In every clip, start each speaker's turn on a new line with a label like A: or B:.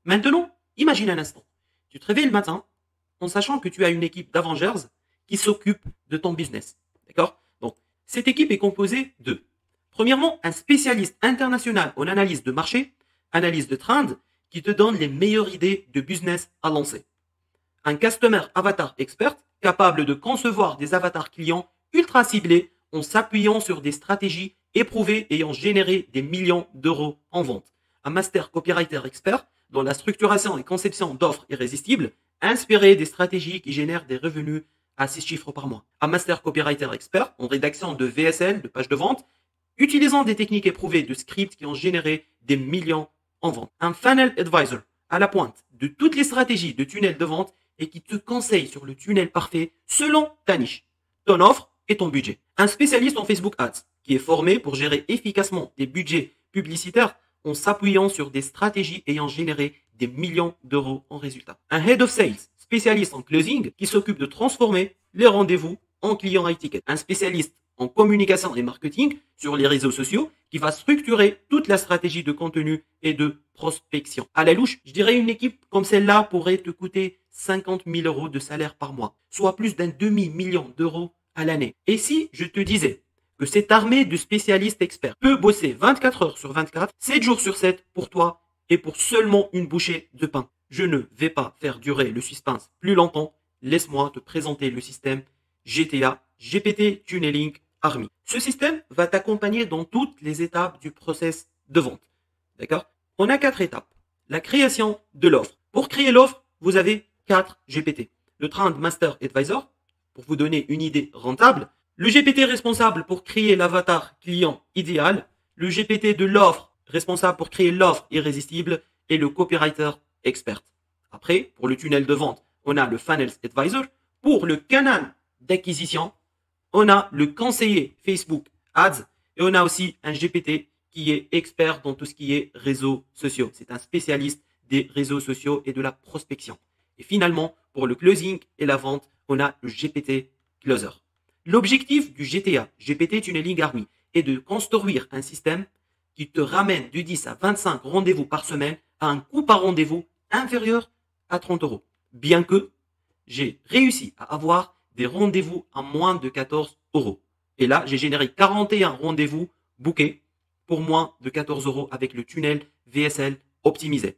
A: Maintenant, imagine un instant. Tu te réveilles le matin en sachant que tu as une équipe d'Avengers qui s'occupe de ton business. D'accord? Donc, cette équipe est composée de, premièrement, un spécialiste international en analyse de marché, analyse de trend, qui te donne les meilleures idées de business à lancer. Un Customer Avatar Expert capable de concevoir des avatars clients ultra ciblés en s'appuyant sur des stratégies éprouvées ayant généré des millions d'euros en vente. Un Master Copywriter Expert dont la structuration et conception d'offres irrésistibles, inspirées des stratégies qui génèrent des revenus à 6 chiffres par mois. Un Master Copywriter Expert en rédaction de VSL, de pages de vente, utilisant des techniques éprouvées de scripts qui ont généré des millions en vente. Un Funnel Advisor à la pointe de toutes les stratégies de tunnel de vente et qui te conseille sur le tunnel parfait selon ta niche, ton offre et ton budget. Un spécialiste en Facebook Ads qui est formé pour gérer efficacement des budgets publicitaires en s'appuyant sur des stratégies ayant généré des millions d'euros en résultats. Un Head of Sales spécialiste en closing qui s'occupe de transformer les rendez-vous en clients high ticket. Un spécialiste en communication et marketing sur les réseaux sociaux qui va structurer toute la stratégie de contenu et de prospection. À la louche, je dirais une équipe comme celle-là pourrait te coûter 50 000 euros de salaire par mois, soit plus d'un demi-million d'euros à l'année. Et si je te disais que cette armée de spécialistes experts peut bosser 24 heures sur 24, 7 jours sur 7 pour toi et pour seulement une bouchée de pain. Je ne vais pas faire durer le suspense plus longtemps. Laisse-moi te présenter le système GTA, GPT Tunneling Army. Ce système va t'accompagner dans toutes les étapes du process de vente. D'accord? On a 4 étapes. La création de l'offre. Pour créer l'offre, vous avez 4 GPT. Le Trend Master Advisor, pour vous donner une idée rentable. Le GPT responsable pour créer l'avatar client idéal. Le GPT de l'offre responsable pour créer l'offre irrésistible. Et le Copywriter Expert. Après, pour le tunnel de vente, on a le Funnel Advisor. Pour le canal d'acquisition, on a le conseiller Facebook Ads et on a aussi un GPT qui est expert dans tout ce qui est réseaux sociaux. C'est un spécialiste des réseaux sociaux et de la prospection. Et finalement, pour le closing et la vente, on a le GPT Closer. L'objectif du GTA, GPT Tunneling Army, est de construire un système qui te ramène de 10 à 25 rendez-vous par semaine à un coût par rendez-vous inférieur à 30 euros. Bien que j'ai réussi à avoir des rendez-vous à moins de 14 euros. Et là, j'ai généré 41 rendez-vous bookés pour moins de 14 euros avec le tunnel VSL optimisé.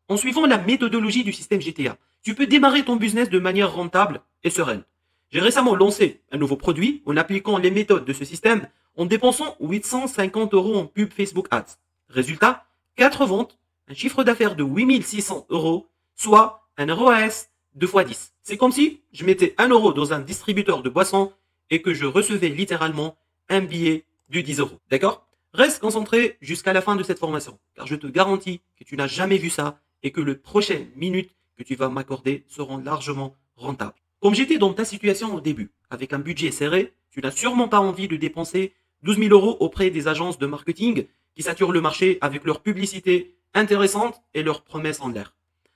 A: En suivant la méthodologie du système GTA, tu peux démarrer ton business de manière rentable et sereine. J'ai récemment lancé un nouveau produit en appliquant les méthodes de ce système en dépensant 850 euros en pub Facebook Ads. Résultat, 4 ventes, un chiffre d'affaires de 8600 euros, soit un ROAS 2 x 10. C'est comme si je mettais 1 euro dans un distributeur de boissons et que je recevais littéralement un billet de 10 euros. D'accord? Reste concentré jusqu'à la fin de cette formation, car je te garantis que tu n'as jamais vu ça et que les prochaines minutes que tu vas m'accorder seront largement rentables. Comme j'étais dans ta situation au début, avec un budget serré, tu n'as sûrement pas envie de dépenser 12 000 euros auprès des agences de marketing qui saturent le marché avec leurs publicités intéressantes et leurs promesses en l'air.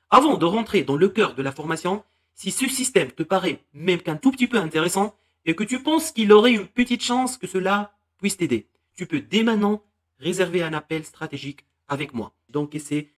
A: Avant de rentrer dans le cœur de la formation, si ce système te paraît même qu'un tout petit peu intéressant et que tu penses qu'il aurait une petite chance que cela puisse t'aider, tu peux dès maintenant réserver un appel stratégique avec moi. Donc, c'est